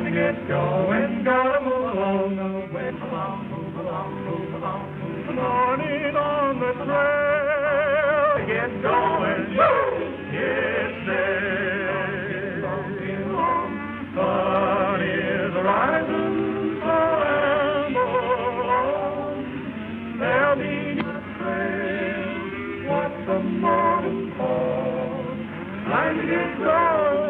to get going, gotta move along the way. Move along, move along, move along, move along. Morning on the trail, get going, it's there. Sun is rising, so amble on. There'll be a trail, what the morning calls. Time to get going.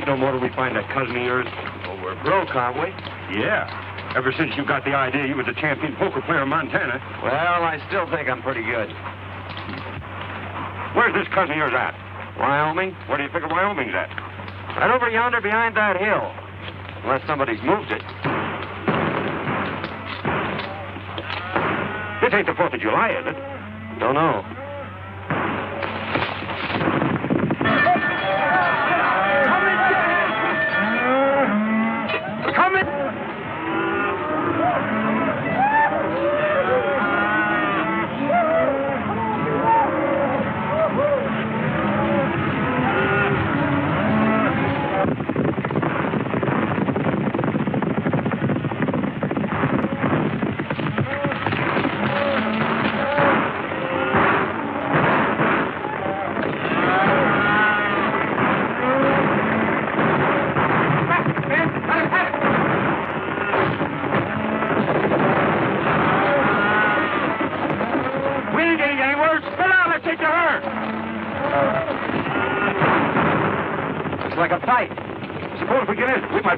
No more till we find that cousin of yours. Well, we're broke, aren't we? Yeah. Ever since you got the idea you was a champion poker player in Montana. Well, I still think I'm pretty good. Where's this cousin of yours at? Wyoming? Where do you figure Wyoming's at? Right over yonder behind that hill. Unless somebody's moved it. This ain't the 4th of July, is it? Don't know.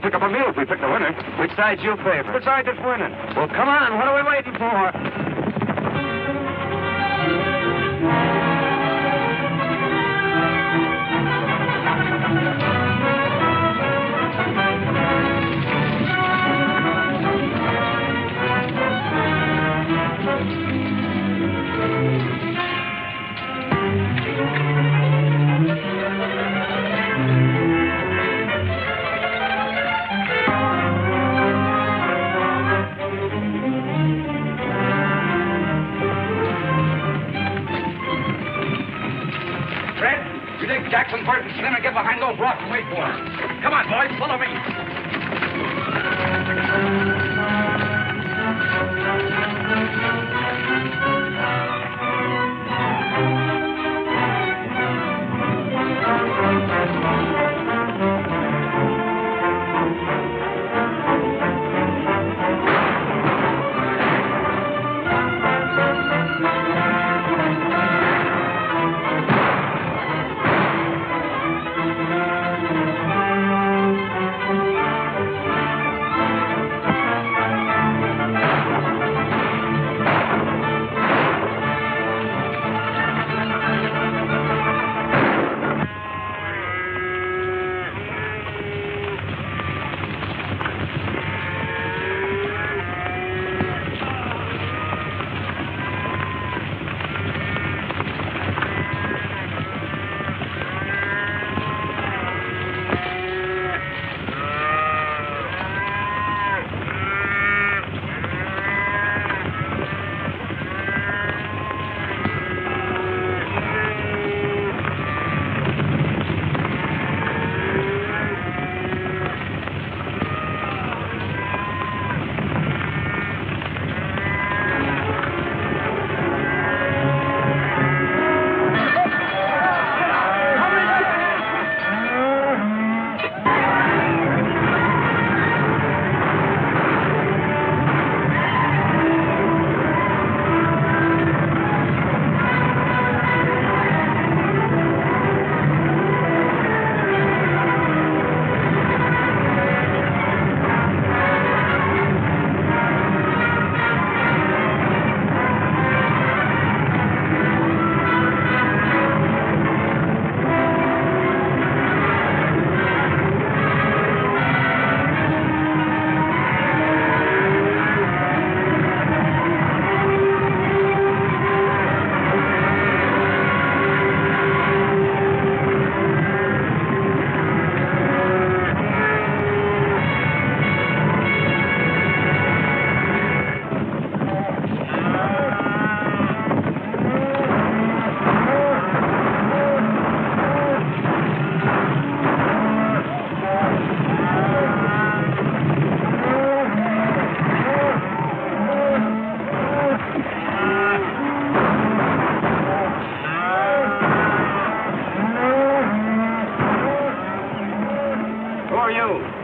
Pick up a meal if we pick the winner. Which side you favor? The side that's winning. Well, come on. What are we waiting for? Jackson first and then get behind those rocks and wait for him. Come on, boys, follow me.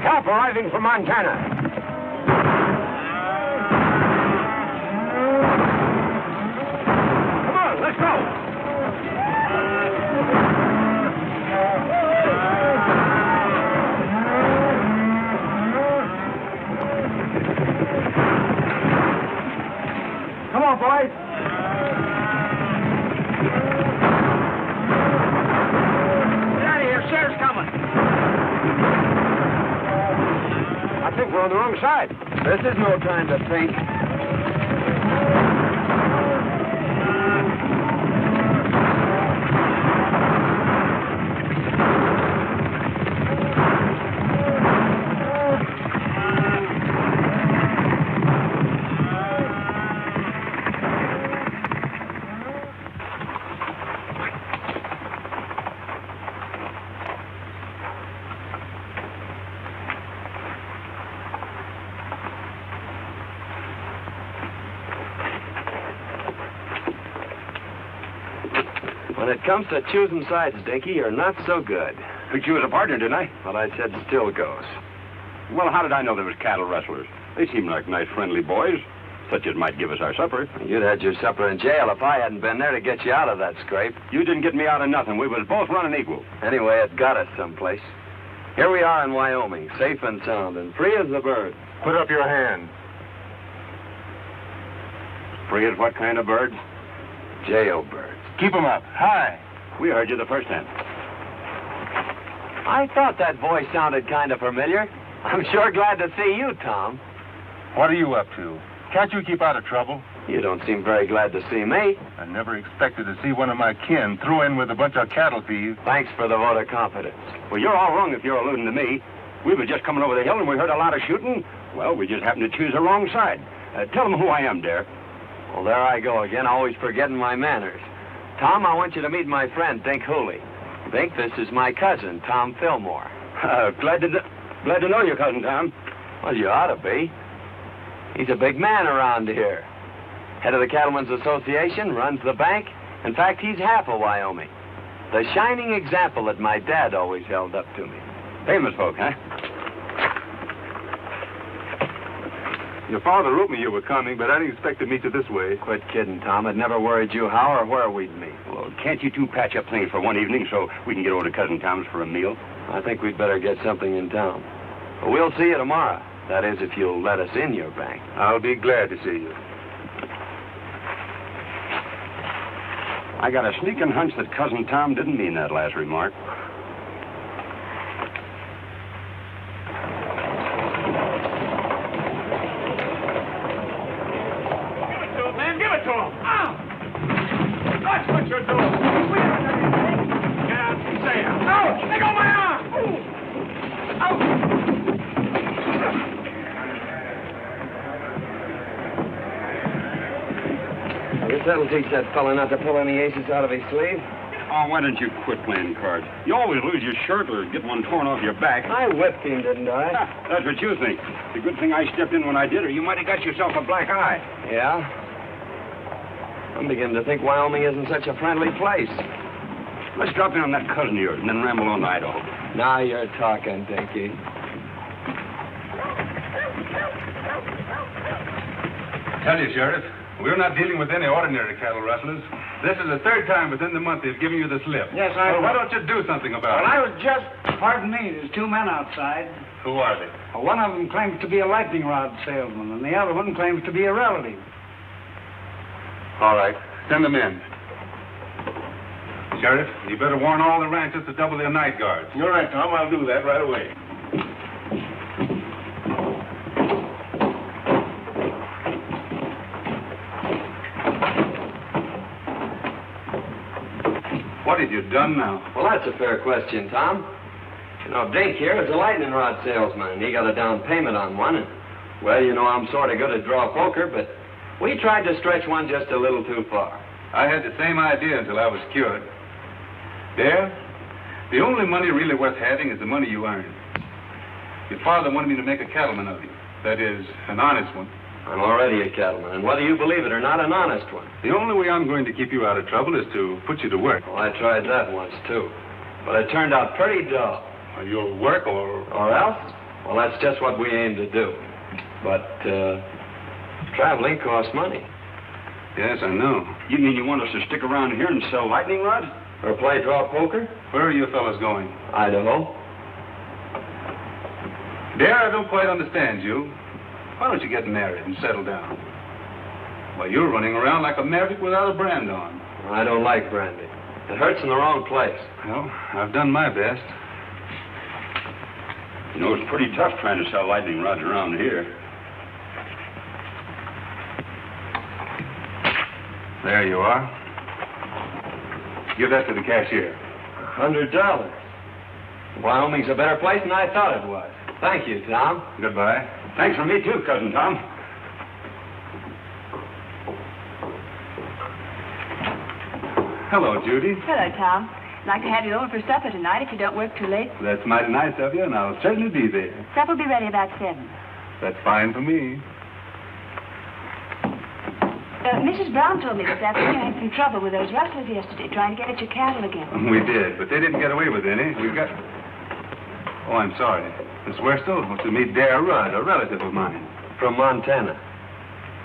Help arriving from Montana. Come on, let's go. Come on, boys. Get out of here. Sheriff's coming. I think we're on the wrong side. This is no time to think. When it comes to choosing sides, Dinky, you're not so good. Picked you as a partner, didn't I? What I said still goes. Well, how did I know there was cattle rustlers? They seem like nice, friendly boys, such as might give us our supper. You'd had your supper in jail if I hadn't been there to get you out of that scrape. You didn't get me out of nothing. We was both running equal. Anyway, it got us someplace. Here we are in Wyoming, safe and sound, and free as a bird. Put up your hand. Free as what kind of bird? Jailbirds. Keep 'em up. High. We heard you the first time. I thought that voice sounded kind of familiar. I'm sure glad to see you, Tom. What are you up to? Can't you keep out of trouble? You don't seem very glad to see me. I never expected to see one of my kin throw in with a bunch of cattle thieves. Thanks for the vote of confidence. Well, you're all wrong if you're alluding to me. We were just coming over the hill and we heard a lot of shooting. Well, we just happened to choose the wrong side. Tell them who I am, Dare. Well, there I go again, always forgetting my manners. Tom, I want you to meet my friend, Dink Hooley. Dink, this is my cousin, Tom Fillmore. Glad to know your cousin, Tom. Well, you ought to be. He's a big man around here. Head of the Cattlemen's Association, runs the bank. In fact, he's half of Wyoming. The shining example that my dad always held up to me. Famous folk, huh? Your father wrote me you were coming, but I didn't expect to meet you this way. Quit kidding, Tom. It never worried you how or where we'd meet. Well, can't you two patch up things for one evening so we can get over to Cousin Tom's for a meal? I think we'd better get something in town. But we'll see you tomorrow. That is, if you'll let us in your bank. I'll be glad to see you. I got a sneaking hunch that Cousin Tom didn't mean that last remark. Give it to him. That's what you're doing. Get out and say it. Ouch! Let go of my arm! Ouch! I guess that'll teach that fella not to pull any aces out of his sleeve. Oh, why don't you quit playing cards? You always lose your shirt or get one torn off your back. I whipped him, didn't I? That's what you think. It's a good thing I stepped in when I did, or you might have got yourself a black eye. Yeah? I'm beginning to think Wyoming isn't such a friendly place. Let's drop in on that cousin of yours and then ramble on to Idaho. Now you're talking, Dinky. Tell you, Sheriff, we're not dealing with any ordinary cattle rustlers. This is the third time within the month they've given you the slip. Yes, I Well, why know. don't you do something about Well, it? I was just... Pardon me, there's two men outside. Who are they? One of them claims to be a lightning rod salesman, and the other one claims to be a relative. All right. Send them in. Sheriff, you better warn all the ranchers to double their night guards. You're right, Tom. I'll do that right away. What have you done now? Well, that's a fair question, Tom. You know, Dink here is a lightning rod salesman, and he got a down payment on one. And, well, you know, I'm sort of good at draw poker, but we tried to stretch one just a little too far. I had the same idea until I was cured. There, the only money really worth having is the money you earn. Your father wanted me to make a cattleman of you. That is, an honest one. I'm already a cattleman, and whether you believe it or not, an honest one. The only way I'm going to keep you out of trouble is to put you to work. Well, I tried that once, too. But it turned out pretty dull. You'll work or... Or else? Well, that's just what we aim to do. But, traveling costs money. Yes, I know. You mean you want us to stick around here and sell lightning rods? Or play draw poker? Where are you fellas going? Idaho. Dare, I don't quite understand you. Why don't you get married and settle down? Well, you're running around like a maverick without a brand on. I don't like brandy. It hurts in the wrong place. Well, I've done my best. You know, it's pretty tough trying to sell lightning rods around here. There you are. Give that to the cashier. $100. Wyoming's a better place than I thought it was. Thank you, Tom. Goodbye. Thanks from me, too, Cousin Tom. Hello, Judy. Hello, Tom. I'd like to have you over for supper tonight if you don't work too late. That's mighty nice of you, and I'll certainly be there. Supper will be ready about 7. That's fine for me. Mrs. Brown told me this afternoon you had some trouble with those rustlers yesterday, trying to get at your cattle again. We did, but they didn't get away with any. We got... Oh, I'm sorry. Miss Westel wants to meet Dare Rudd, a relative of mine. From Montana.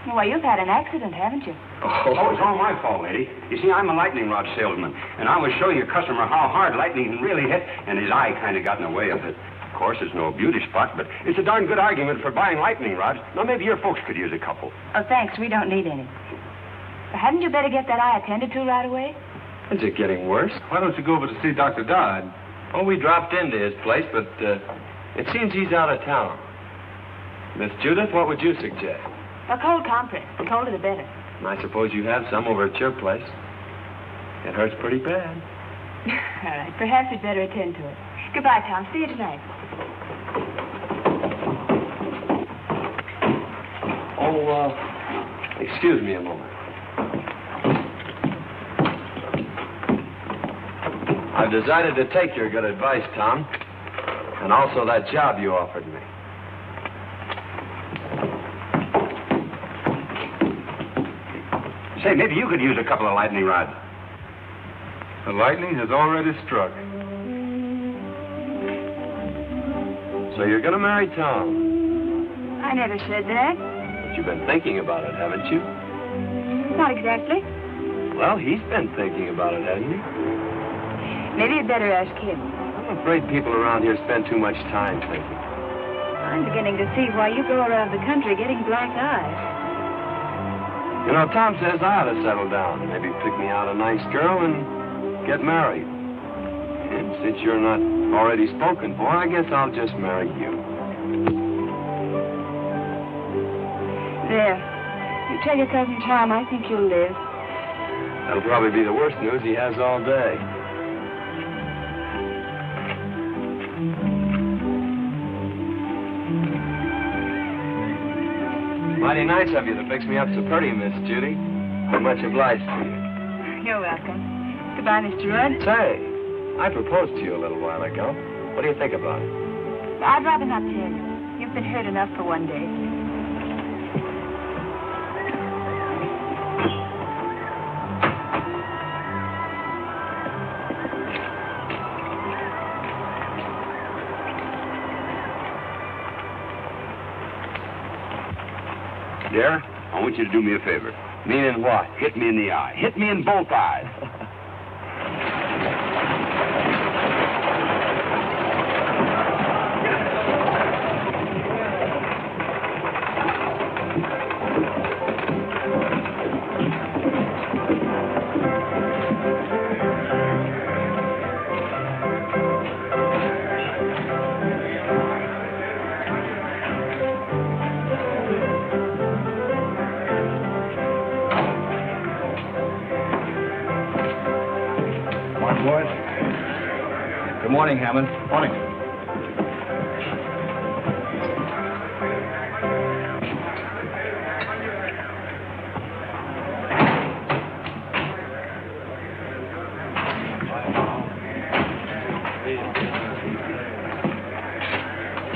Well, you've had an accident, haven't you? Oh, it's all my fault, lady. You see, I'm a lightning rod salesman, and I was showing a customer how hard lightning can really hit, and his eye kind of got in the way of it. Of course, it's no beauty spot, but it's a darn good argument for buying lightning rods. Now, maybe your folks could use a couple. Oh, thanks. We don't need any. Hadn't you better get that eye attended to right away? Is it getting worse? Why don't you go over to see Dr. Dodd? Oh, we dropped into his place, but it seems he's out of town. Miss Judith, what would you suggest? A cold compress. The colder the better. I suppose you have some over at your place. It hurts pretty bad. All right. Perhaps you'd better attend to it. Goodbye, Tom. See you tonight. Oh, excuse me a moment. I've decided to take your good advice, Tom. And also that job you offered me. Say, maybe you could use a couple of lightning rods. The lightning has already struck. So you're going to marry Tom? I never said that. But you've been thinking about it, haven't you? Not exactly. Well, he's been thinking about it, hasn't he? Maybe you'd better ask him. I'm afraid people around here spend too much time thinking. I'm beginning to see why you go around the country getting black eyes. You know, Tom says I ought to settle down. Maybe pick me out a nice girl and get married. And since you're not already spoken for, I guess I'll just marry you. There. You tell your cousin Tom I think you'll live. That'll probably be the worst news he has all day. Mighty nice of you to fix me up so pretty, Miss Judy. I'm much obliged to you. You're welcome. Goodbye, Mr. Rudd. Say, I proposed to you a little while ago. What do you think about it? I'd rather not tell you. You've been hurt enough for one day. Dare, I want you to do me a favor. Meaning what? Hit me in the eye. Hit me in both eyes. Boys. Good morning, Hammond. Morning.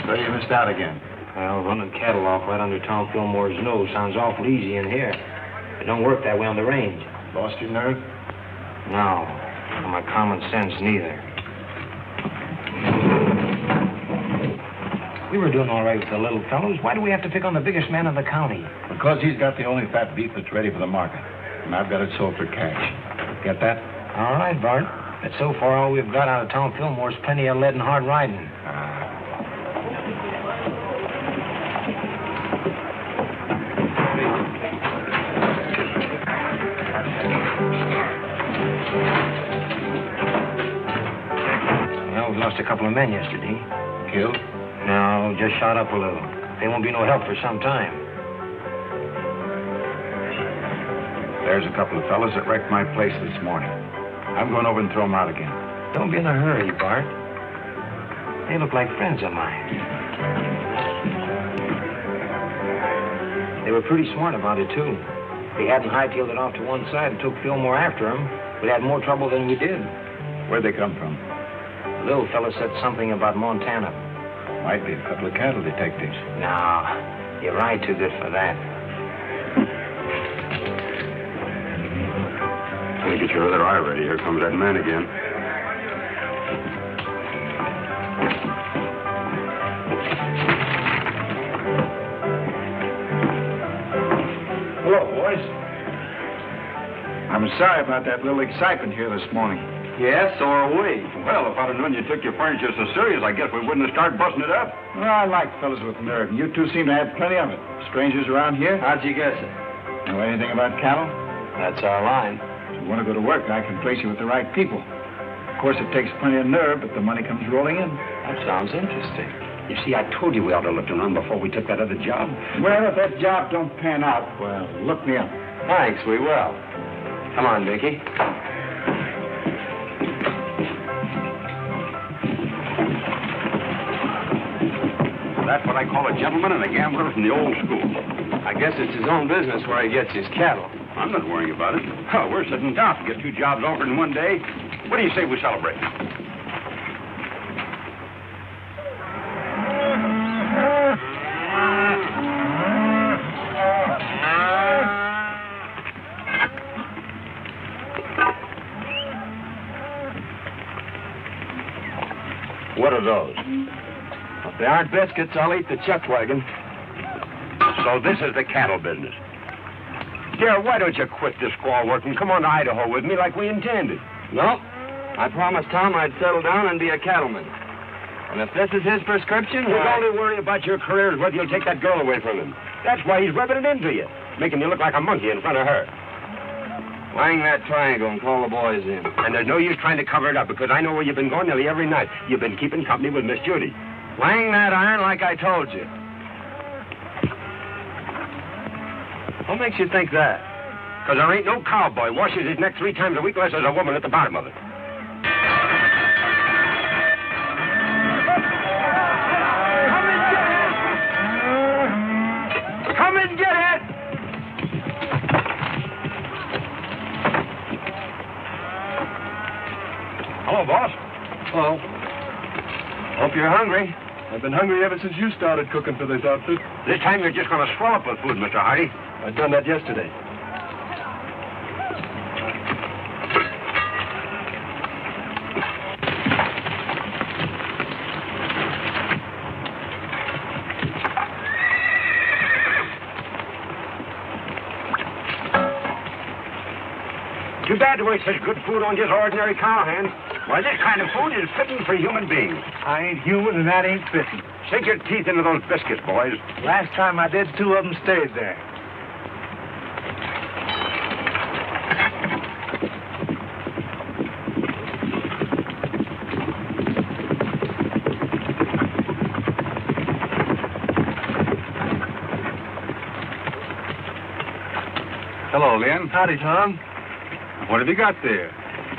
So you missed out again. Well, running cattle off right under Tom Fillmore's nose sounds awful easy in here. It don't work that way on the range. Lost your nerve? No. Or my common sense, neither. We were doing all right with the little fellows. Why do we have to pick on the biggest man in the county? Because he's got the only fat beef that's ready for the market. And I've got it sold for cash. Get that? All right, Bart. But so far, all we've got out of Tom Fillmore's plenty of lead and hard riding. Well, we lost a couple of men yesterday. Killed? No, just shot up a little. They won't be no help for some time. There's a couple of fellas that wrecked my place this morning. I'm going over and throw them out again. Don't be in a hurry, Bart. They look like friends of mine. They were pretty smart about it, too. If they hadn't hightailed it off to one side and took Fillmore after them, we'd had more trouble than we did. Where'd they come from? The little fella said something about Montana. Might be a couple of cattle detectives. No, you ride too good for that. Get your other eye ready. Here comes that man again. Hello, boys. I'm sorry about that little excitement here this morning. Yes, so are we. Well, if I'd have known you took your furniture so serious, I guess we wouldn't have started busting it up. Well, I like fellas with nerve, and you two seem to have plenty of it. Strangers around here? How'd you guess it? Know anything about cattle? That's our line. If you want to go to work, I can place you with the right people. Of course, it takes plenty of nerve, but the money comes rolling in. That sounds interesting. You see, I told you we ought to look around before we took that other job. Well, if that job don't pan out, well, look me up. Thanks, we will. Come on, Dickie. That's what I call a gentleman and a gambler from the old school. I guess it's his own business where he gets his cattle. I'm not worrying about it. Oh, we're sitting down to get 2 jobs offered in one day. What do you say we celebrate? What are those? If they aren't biscuits, I'll eat the chuck wagon. So this is the cattle business. Dear, why don't you quit this squaw work and come on to Idaho with me like we intended? No. I promised Tom I'd settle down and be a cattleman. And if this is his prescription, He's only worrying about your career is whether you'll take that girl away from him. That's why he's rubbing it into you, making you look like a monkey in front of her. Wang that triangle and call the boys in. And there's no use trying to cover it up, because I know where you've been going nearly every night. You've been keeping company with Miss Judy. Wang that iron like I told you. What makes you think that? Because there ain't no cowboy washes his neck 3 times a week unless there's a woman at the bottom of it. Come and get it! Hello, boss. Hello. Hope you're hungry. I've been hungry ever since you started cooking for this outfit. This time you're just going to swell up with food, Mr. Hardy. I've done that yesterday. Too bad to waste such good food on just ordinary cowhands. Why, this kind of food is fitting for human beings. I ain't human, and that ain't fitting. Sink your teeth into those biscuits, boys. Last time I did, 2 of them stayed there. Hello, Lynn. Howdy, Tom. What have you got there?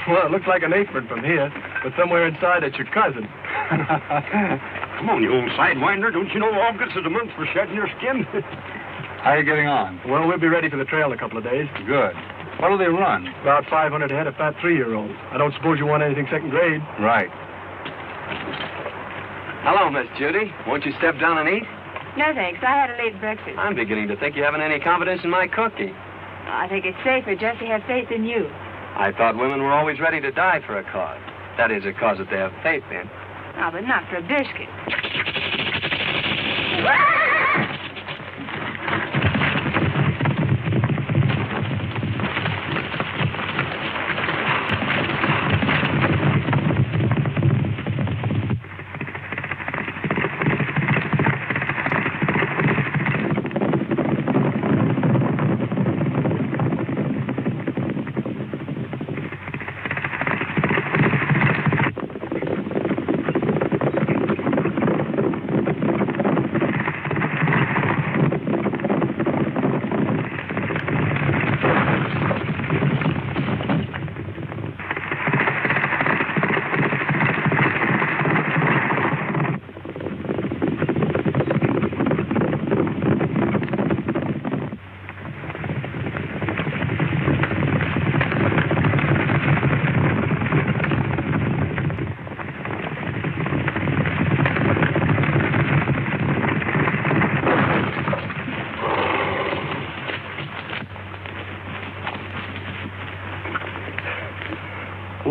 Well, it looks like an apron from here, but somewhere inside it's your cousin. Come on, you old sidewinder. Don't you know August is a month for shedding your skin? How are you getting on? Well, we'll be ready for the trail in a couple of days. Good. What do they run? About 500 head of fat 3-year-olds. I don't suppose you want anything second grade. Right. Hello, Miss Judy. Won't you step down and eat? No, thanks. I had a late breakfast. I'm beginning to think you haven't any confidence in my cooking. I think it's safer just to have faith in you. I thought women were always ready to die for a cause. That is, a cause that they have faith in. Oh, but not for a biscuit.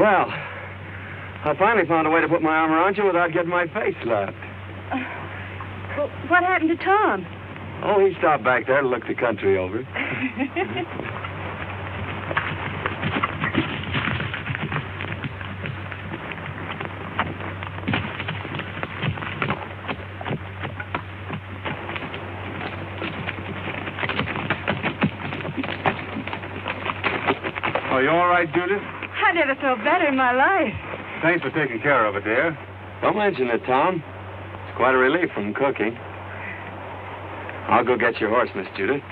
Well, I finally found a way to put my arm around you without getting my face slapped. Well, what happened to Tom? Oh, he stopped back there to look the country over. Are you all right, Judith? I never felt better in my life. Thanks for taking care of it, dear. Don't mention it, Tom. It's quite a relief from cooking. I'll go get your horse, Miss Judith.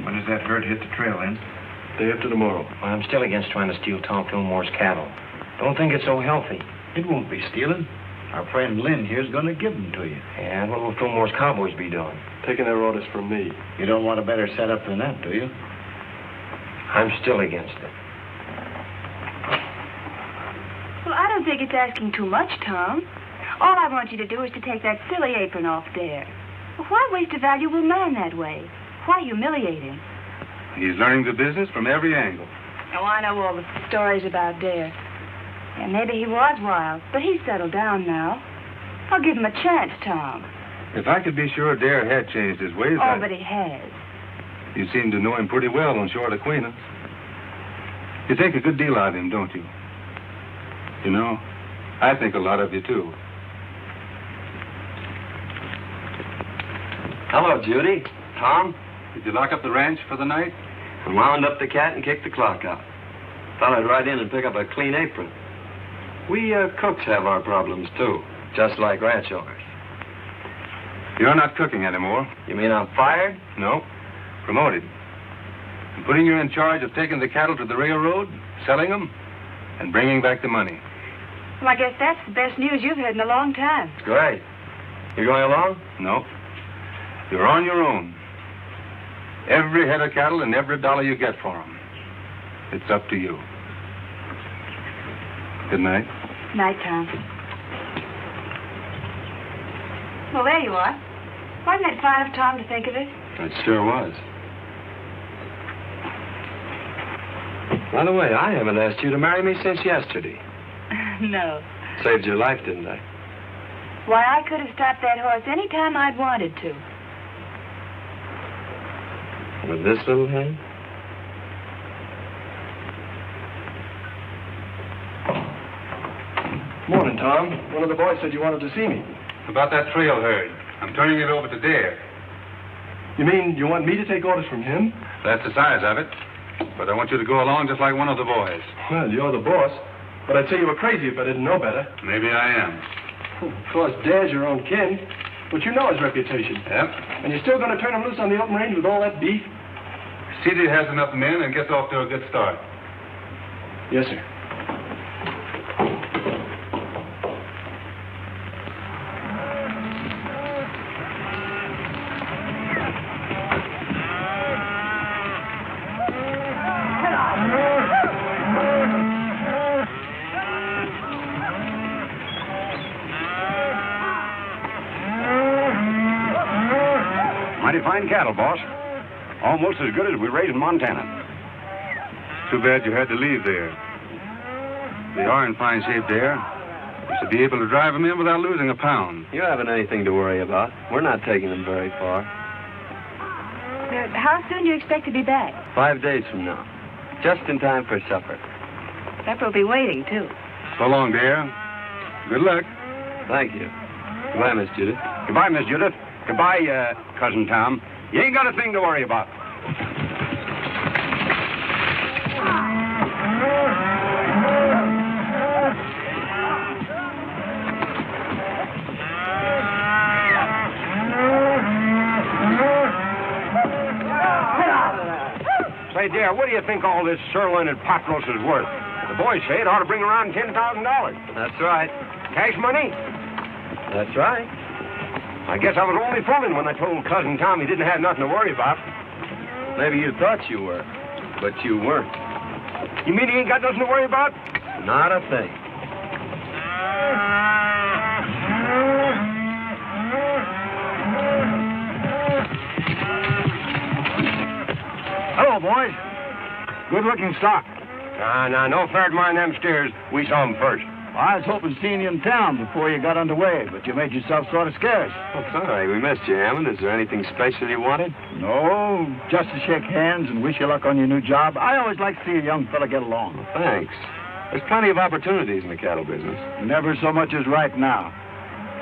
When does that herd hit the trail, then? Day after tomorrow. I'm still against trying to steal Tom Fillmore's cattle. Don't think it's so healthy. It won't be stealing. Our friend Lynn here's going to give them to you. And what will Fillmore's cowboys be doing? Taking their orders from me. You don't want a better setup than that, do you? I'm still against it. Well, I don't think it's asking too much, Tom. All I want you to do is to take that silly apron off Dare. Why waste a valuable man that way? Why humiliate him? He's learning the business from every angle. Oh, I know all the stories about Dare. Yeah, maybe he was wild, but he's settled down now. I'll give him a chance, Tom. If I could be sure Dare had changed his ways, Oh, but he has. You seem to know him pretty well on shore of Aquinas. You think a good deal of him, don't you? You know, I think a lot of you, too. Hello, Judy. Tom? Did you lock up the ranch for the night? I wound up the cat and kicked the clock out. Thought I'd ride in and pick up a clean apron. We cooks have our problems, too, just like ranch owners. You're not cooking anymore. You mean I'm fired? No. Promoted. I'm putting you in charge of taking the cattle to the railroad, selling them, and bringing back the money. Well, I guess that's the best news you've heard in a long time. Great. You going along? No. You're on your own. Every head of cattle and every dollar you get for them. It's up to you. Good night. Night, Tom. Well, there you are. Wasn't it fine of Tom to think of it? It sure was. By the way, I haven't asked you to marry me since yesterday. No. Saved your life, didn't I? Why, I could have stopped that horse any time I'd wanted to. With this little hand? Morning, Tom. One of the boys said you wanted to see me. About that trail herd. I'm turning it over to Dare. You mean you want me to take orders from him? That's the size of it. But I want you to go along just like one of the boys. Well, you're the boss. But I'd say you were crazy if I didn't know better. Maybe I am. Of course, Dare's your own kin. But you know his reputation. Yep. And you're still going to turn him loose on the open range with all that beef? CD has enough men and gets off to a good start. Yes, sir. Mighty fine cattle, boss. Almost as good as we raise in Montana. Too bad you had to leave there. They are in fine shape there. You should be able to drive them in without losing a pound. You haven't anything to worry about. We're not taking them very far. How soon do you expect to be back? 5 days from now. Just in time for supper. Pepper will be waiting, too. So long, Dare. Good luck. Thank you. Goodbye, Miss Judith. Goodbye, Miss Judith. Goodbye, Cousin Tom. You ain't got a thing to worry about. Say, Dare, what do you think all this sirloin and pot roast is worth? The boys say it ought to bring around $10,000. That's right. Cash money? That's right. I guess I was only fooling when I told Cousin Tom he didn't have nothing to worry about. Maybe you thought you were, but you weren't. You mean he ain't got nothing to worry about? Not a thing. Hello, boys. Good-looking stock. No fair to mind them steers. We saw them first. I was hoping seeing you in town before you got underway, but you made yourself sort of scarce. Oh, sorry, we missed you, Hammond. Is there anything special you wanted? No, just to shake hands and wish you luck on your new job. I always like to see a young fella get along. Well, thanks. There's plenty of opportunities in the cattle business. Never so much as right now.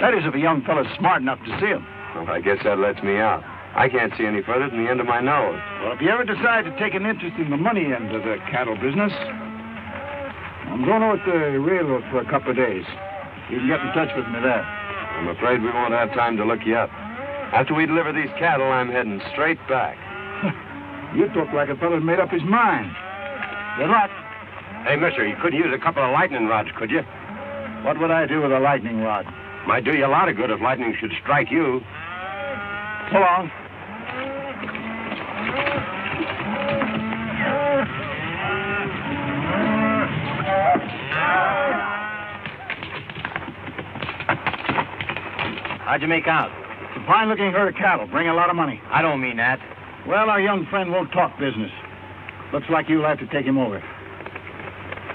That is, if a young fella's smart enough to see him. Well, I guess that lets me out. I can't see any further than the end of my nose. Well, if you ever decide to take an interest in the money end of the cattle business, I'm going over to the railroad for a couple of days. You can get in touch with me there. I'm afraid we won't have time to look you up. After we deliver these cattle, I'm heading straight back. You talk like a fella's made up his mind. Good luck. Hey, mister, you couldn't use a couple of lightning rods, could you? What would I do with a lightning rod? Might do you a lot of good if lightning should strike you. So long. How'd you make out? It's a fine-looking herd of cattle. Bring a lot of money. I don't mean that. Well, our young friend won't talk business. Looks like you'll have to take him over.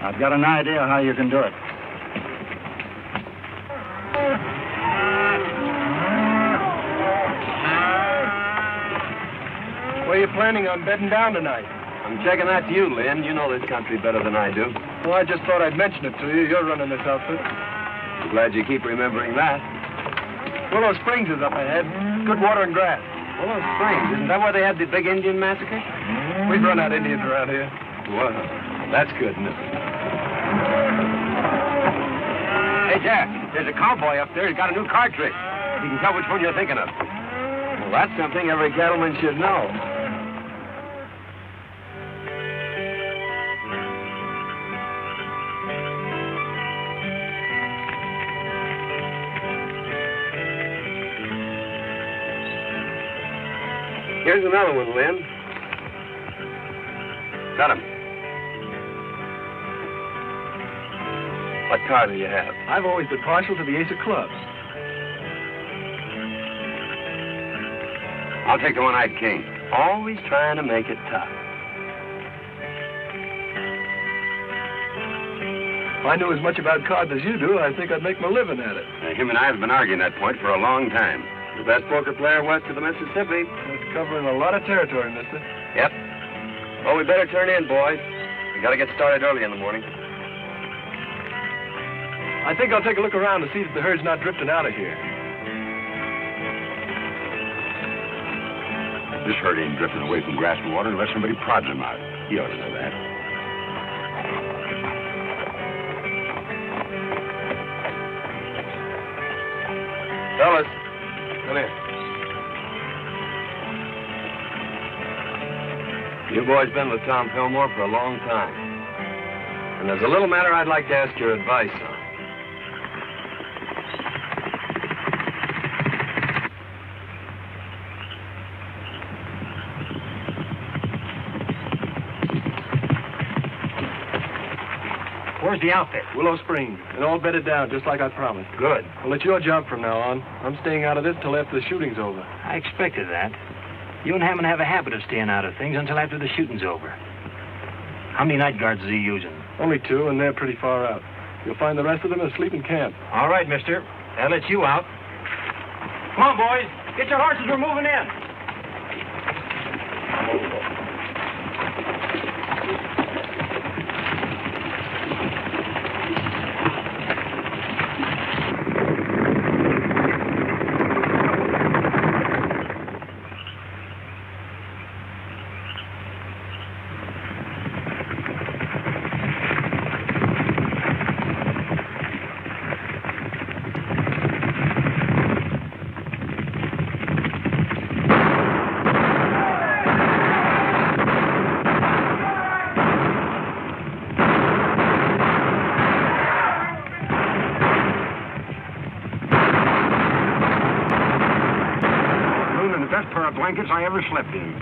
I've got an idea how you can do it. Where you planning on bedding down tonight? I'm checking that to you, Lynn. You know this country better than I do. Well, I just thought I'd mention it to you. You're running this outfit. I'm glad you keep remembering that. Willow Springs is up ahead. Good water and grass. Willow Springs, isn't that where they had the big Indian massacre? We've run out Indians around here. Well, that's good, isn't it? Hey, Jack, there's a cowboy up there. He's got a new card trick. He can tell which one you're thinking of. Well, that's something every cattleman should know. Here's another one, Lynn. Got him. What card do you have? I've always been partial to the ace of clubs. I'll take the one-eyed king. Always trying to make it tough. If I knew as much about cards as you do, I think I'd make my living at it. Him and I have been arguing that point for a long time. The best poker player west of the Mississippi. That's covering a lot of territory, mister. Yep. Well, we better turn in, boys. We gotta get started early in the morning. I think I'll take a look around to see that the herd's not drifting out of here. This herd ain't drifting away from grass and water unless somebody prods him out. You ought to know that. Fellas, come here. You boys been with Tom Fillmore for a long time. And there's a little matter I'd like to ask your advice on. Where's the outfit? Willow Springs, and all bedded down, just like I promised. Good. Well, it's your job from now on. I'm staying out of this till after the shooting's over. I expected that. You and Hammond have a habit of staying out of things until after the shooting's over. How many night guards is he using? Only 2, and they're pretty far out. You'll find the rest of them asleep in camp. All right, mister. That lets you out. Come on, boys. Get your horses. We're moving in. Best pair of blankets I ever slept in.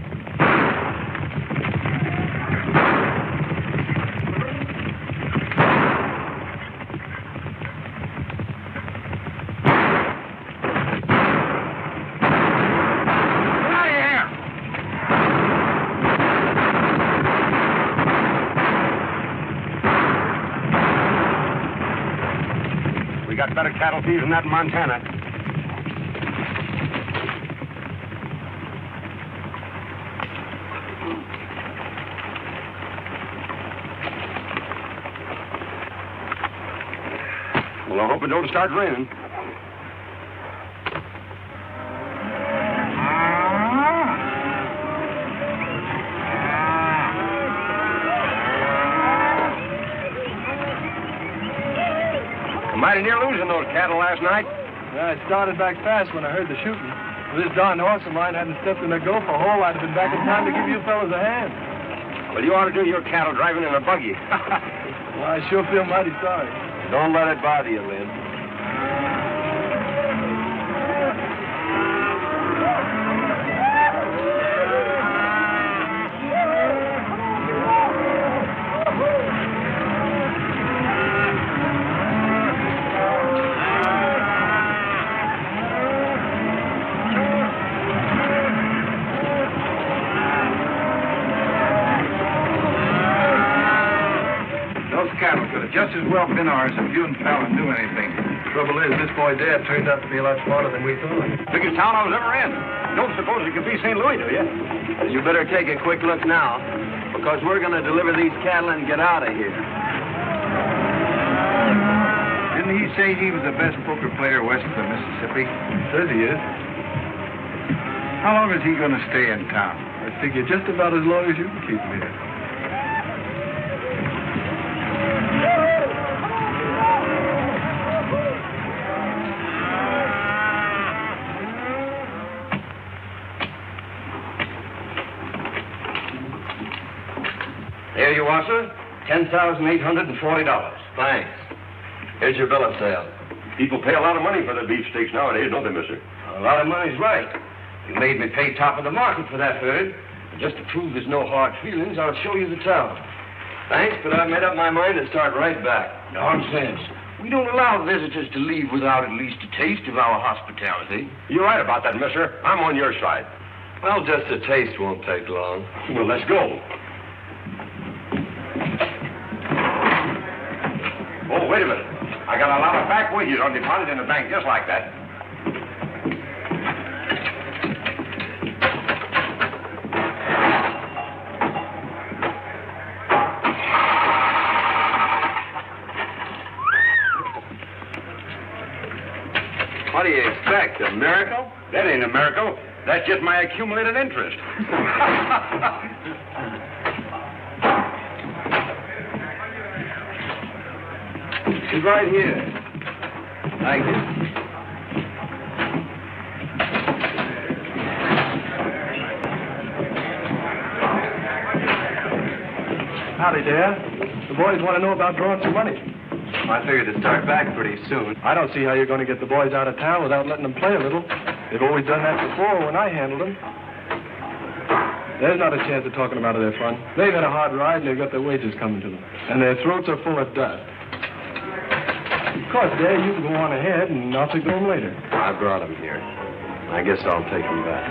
Get out of here! cattle thieves than that in Montana. Well, I hope it don't start raining. Mighty near losing those cattle last night. Yeah, I started back fast when I heard the shooting. If this darn horse of mine hadn't stepped in a gopher hole, I'd have been back in time to give you fellas a hand. Well, you ought to do your cattle driving in a buggy. Well, I sure feel mighty sorry. Don't let it bother you, Lynn. Just as well been ours if you and Fallon knew anything. Trouble is, this boy Dad turned out to be a lot smarter than we thought. Biggest town I was ever in. Don't suppose it could be St. Louis, do you? You better take a quick look now, because we're going to deliver these cattle and get out of here. Didn't he say he was the best poker player west of the Mississippi? Says he is. How long is he going to stay in town? I figure just about as long as you can keep him here. There you are, sir. $10,840. Thanks. Here's your bill of sale. People pay a lot of money for their beefsteaks nowadays, don't they, mister? A lot of money's right. You made me pay top of the market for that herd. And just to prove there's no hard feelings, I'll show you the town. Thanks, but I've made up my mind to start right back. Nonsense. We don't allow visitors to leave without at least a taste of our hospitality. You're right about that, mister. I'm on your side. Well, just a taste won't take long. Well, let's go. Oh, wait a minute. I got a lot of back wages on deposit in the bank just like that. What do you expect, a miracle? That ain't a miracle. That's just my accumulated interest. She's right here. Thank you. Howdy, Dad. The boys want to know about drawing some money. I figured to start back pretty soon. I don't see how you're going to get the boys out of town without letting them play a little. They've always done that before when I handled them. There's not a chance of talking them out of their fun. They've had a hard ride and they've got their wages coming to them. And their throats are full of dust. Of course, Dad, you can go on ahead and I'll take them later. I brought them here. I guess I'll take them back.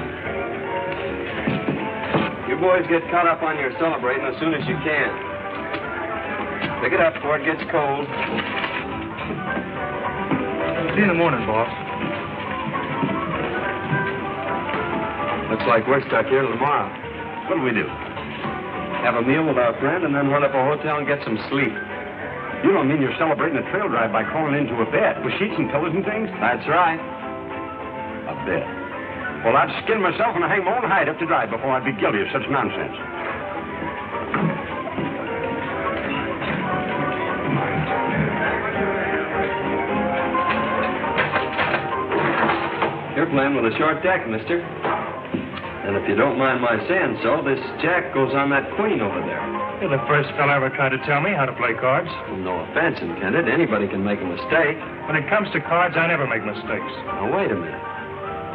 You boys get caught up on your celebrating as soon as you can. Pick it up before it gets cold. See you in the morning, boss. Looks like we're stuck here till tomorrow. What'll we do? Have a meal with our friend and then run up a hotel and get some sleep. You don't mean you're celebrating a trail drive by crawling into a bed with sheets and pillows and things? That's right. A bed? Well, I'd skin myself and hang my own hide up to dry before I'd be guilty of such nonsense. You're playing with a short deck, mister. And if you don't mind my saying so, this jack goes on that queen over there. You're the first fellow ever tried to tell me how to play cards. Well, no offense intended. Anybody can make a mistake. When it comes to cards, I never make mistakes. Now, wait a minute.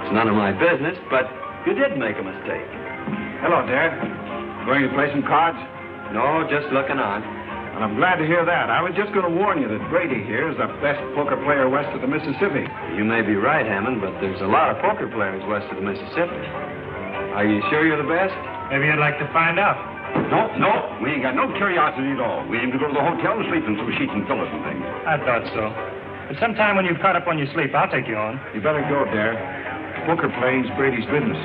It's none of my business, but you did make a mistake. Hello, Dad. Going to play some cards? No, just looking on. And I'm glad to hear that. I was just going to warn you that Brady here is the best poker player west of the Mississippi. You may be right, Hammond, but there's a lot of poker players west of the Mississippi. Are you sure you're the best? Maybe you'd like to find out. No, we ain't got no curiosity at all. We aim to go to the hotel and sleep in some sheets and pillows and things. I thought so. But sometime when you've caught up on your sleep, I'll take you on. You better go, Dare. Poker playing's Brady's business.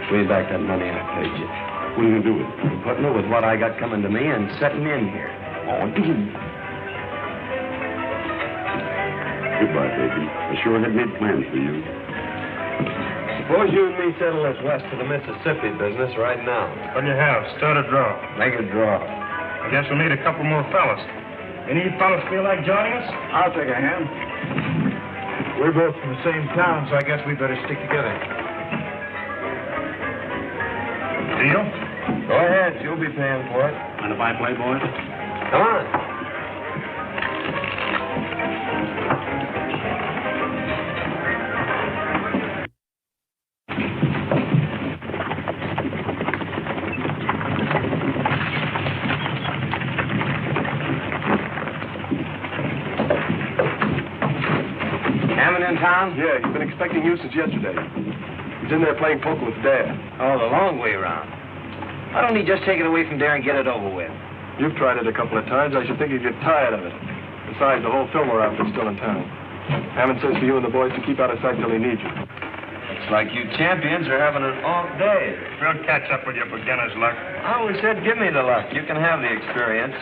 Pay back that money I paid you. What are you going to do with it? Putting it with what I got coming to me and setting in here. Oh, goodbye, baby. I sure had made plans for you. Suppose you and me settle this west to the Mississippi business right now. What do you have? Start a draw. Make a draw. I guess we'll need a couple more fellas. Any fellas feel like joining us? I'll take a hand. We're both from the same town, so I guess we better stick together. Deal? Go ahead. You'll be paying for it. Mind if I play, boys? Come on. Hammond in town? Yeah, he's been expecting you since yesterday. He's in there playing poker with Dad. Oh, the long way around. Why don't he just take it away from there and get it over with? You've tried it a couple of times. I should think you'd get tired of it. Besides, the whole Fillmore outfit's still in town. Hammond says for you and the boys to keep out of sight till he needs you. Looks like you champions are having an off day. We'll catch up with your beginner's luck. I always said, give me the luck. You can have the experience.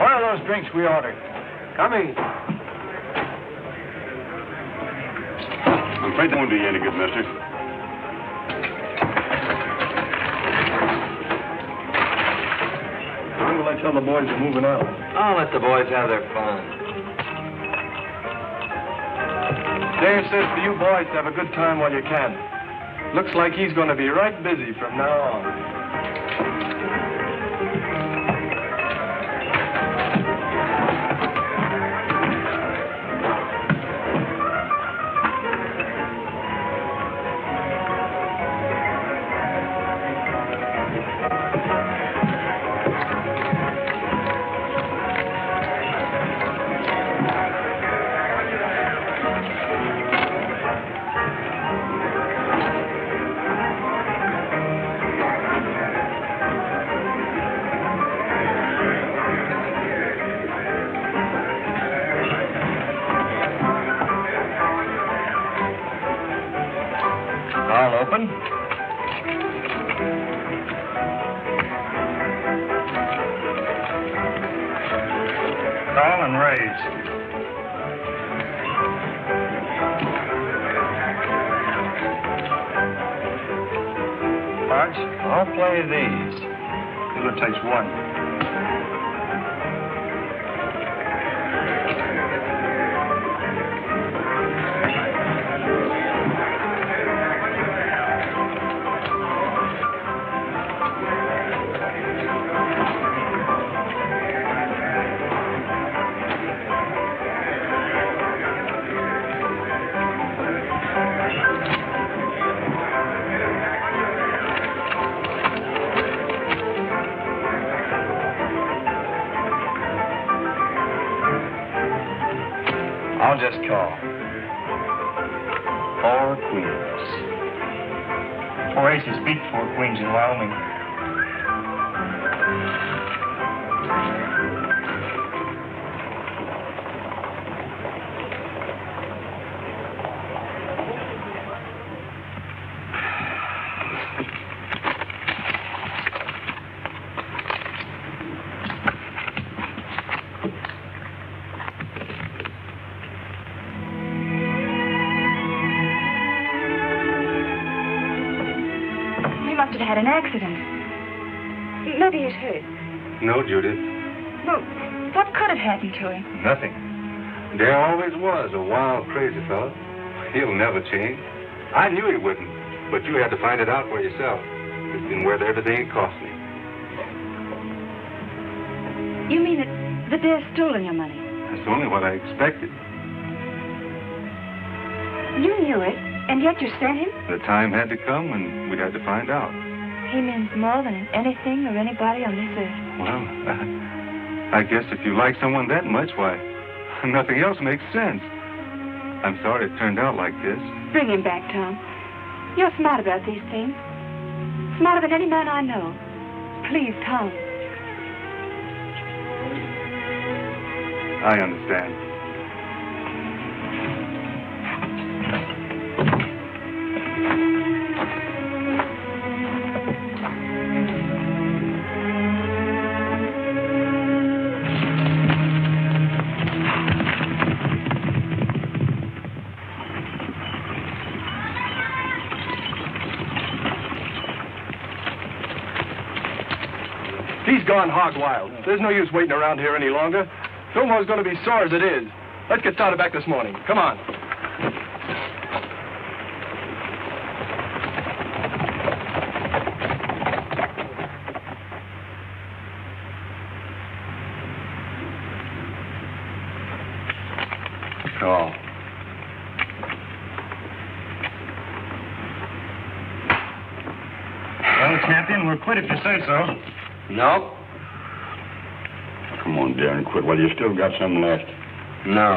What are those drinks we ordered? Coming. I'm afraid that won't do you any good, mister. When will I tell the boys you're moving out? I'll let the boys have their fun. Dare says for you boys to have a good time while you can. Looks like he's going to be right busy from now on. All open. Call and raise. Cards? I'll play these. It takes one. I'll just call. 4 queens. 4 aces beat 4 queens in Wyoming. Must have had an accident. Maybe he's hurt. No, Judith. Well, what could have happened to him? Nothing. Dare always was a wild, crazy fella. He'll never change. I knew he wouldn't, but you had to find it out for yourself. It's been worth everything it cost me. You mean that Dare's stolen your money? That's only what I expected. You knew it, and yet you sent him? The time had to come, and we had to find out. He means more than anything or anybody on this earth. Well, I guess if you like someone that much, why, nothing else makes sense. I'm sorry it turned out like this. Bring him back, Tom. You're smart about these things. Smarter than any man I know. Please, Tom. I understand. He's gone hog wild. There's no use waiting around here any longer. Fillmore's going to be sore as it is. Let's get started back this morning. Come on. Oh. Well, champion, we'll quit if you say so. No? Come on, Darren, quit. Well, you still got some left. No.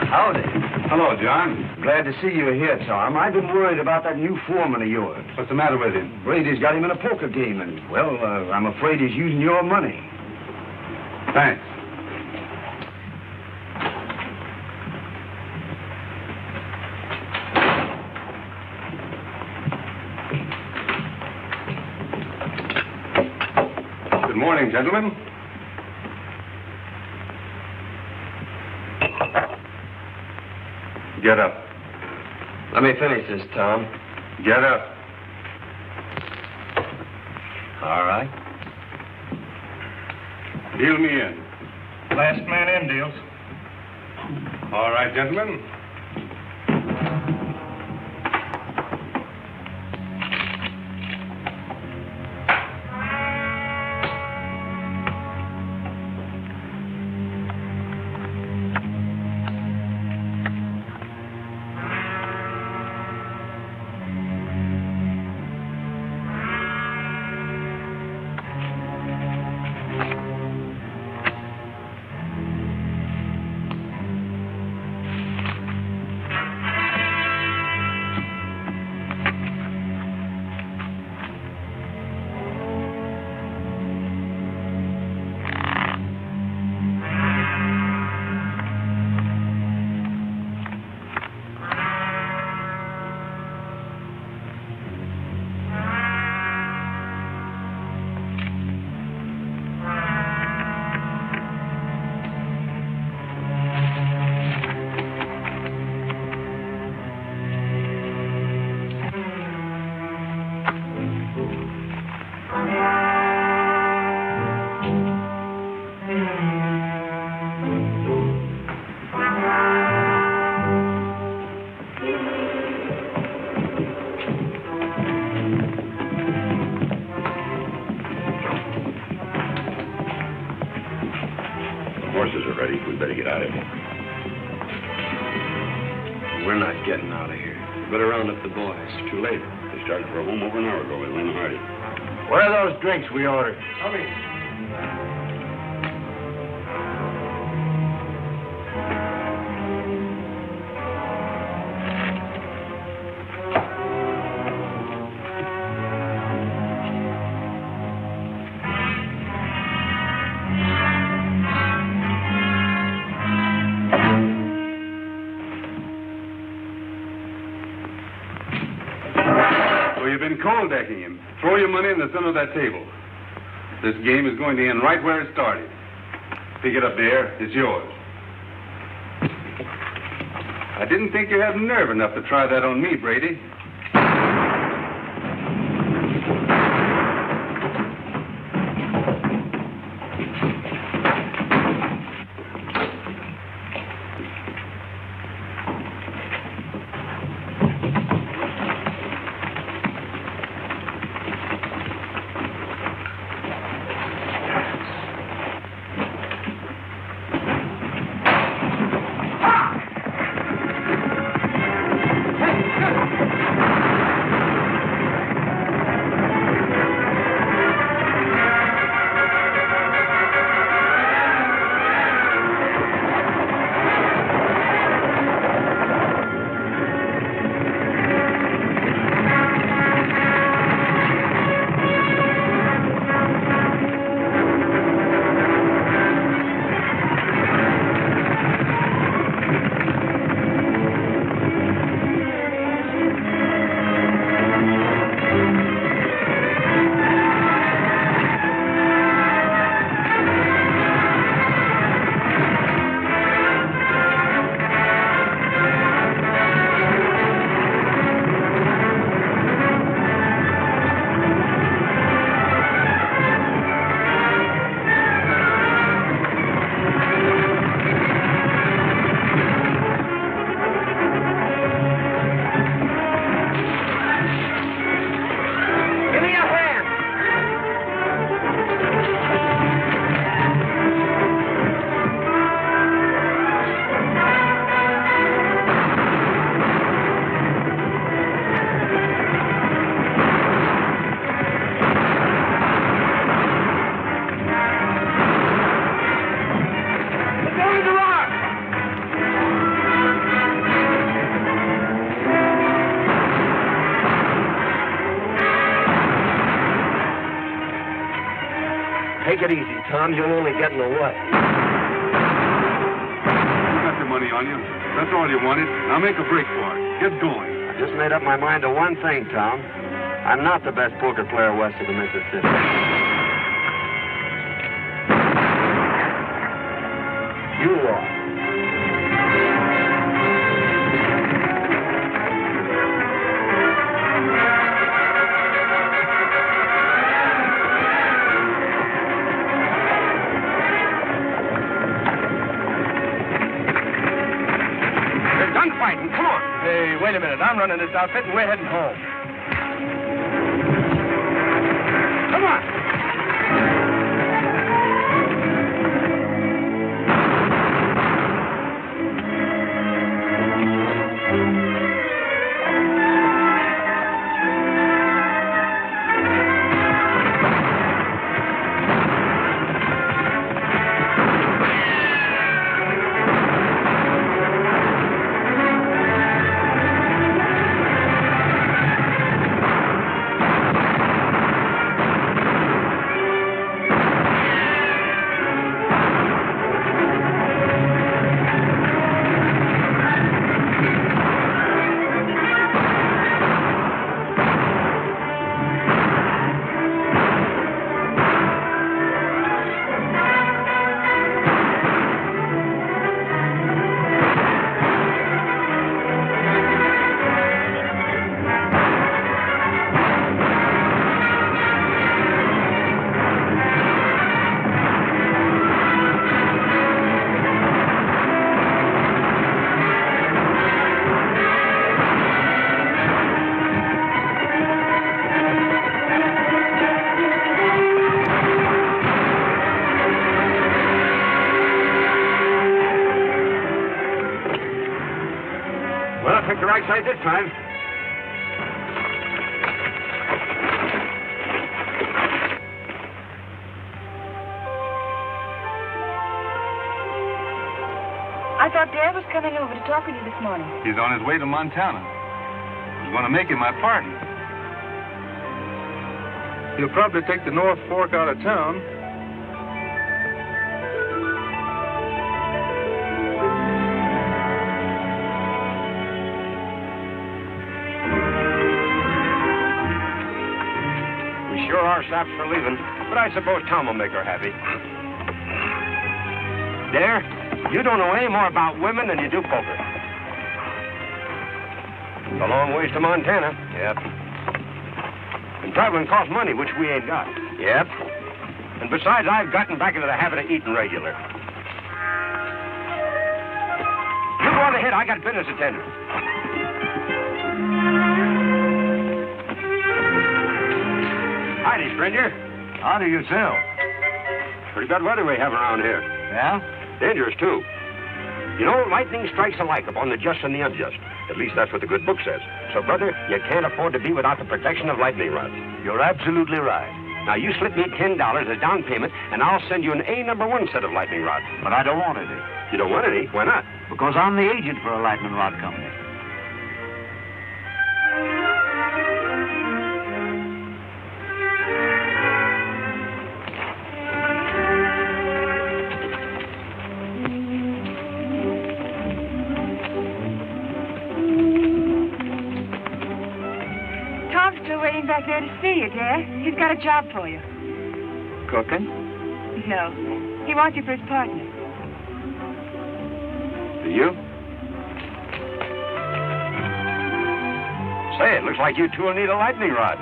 Howdy. Hello, John. Glad to see you here, Tom. I've been worried about that new foreman of yours. What's the matter with him? Brady's got him in a poker game, and, well, I'm afraid he's using your money. Thanks. Good morning, gentlemen. Get up. Let me finish this, Tom. Get up. All right. Deal me in. Last man in deals. All right, gentlemen. Horses are ready. We better get out of here. We're not getting out of here. Better round up the boys. Too late. They started for home over an hour ago with Lynn Hardy. Where are those drinks we ordered? So you've been cold decking him. Throw your money in the center of that table. This game is going to end right where it started. Pick it up there. It's yours. I didn't think you had nerve enough to try that on me, Brady. Take it easy, Tom. You'll only get in the way. You got the money on you. That's all you wanted. Now make a break for it. Get going. I just made up my mind to one thing, Tom. I'm not the best poker player west of the Mississippi. You are. Fighting. Come on. Hey, wait a minute. I'm running this outfit, and we're heading home. Come on. Picked the right side this time. I thought Dad was coming over to talk with you this morning. He's on his way to Montana. I was going to make him my partner. He'll probably take the North Fork out of town. Sure are saps for leaving, but I suppose Tom will make her happy. There, you don't know any more about women than you do poker. It's a long ways to Montana. Yep. And traveling costs money, which we ain't got. Yep. And besides, I've gotten back into the habit of eating regular. You go on ahead. I got business to tend to. Howdy, stranger. How do you sell? Pretty bad weather we have around here. Yeah? Dangerous, too. You know, lightning strikes alike upon the just and the unjust. At least that's what the good book says. So, brother, you can't afford to be without the protection of lightning rods. You're absolutely right. Now, you slip me $10 as down payment, and I'll send you an A-number-1 set of lightning rods. But I don't want any. You don't want any? Why not? Because I'm the agent for a lightning rod company. Tom's still waiting back there to see you, Dad. He's got a job for you. Cooking? No. He wants you for his partner. Do you? Say, it looks like you two will need a lightning rod.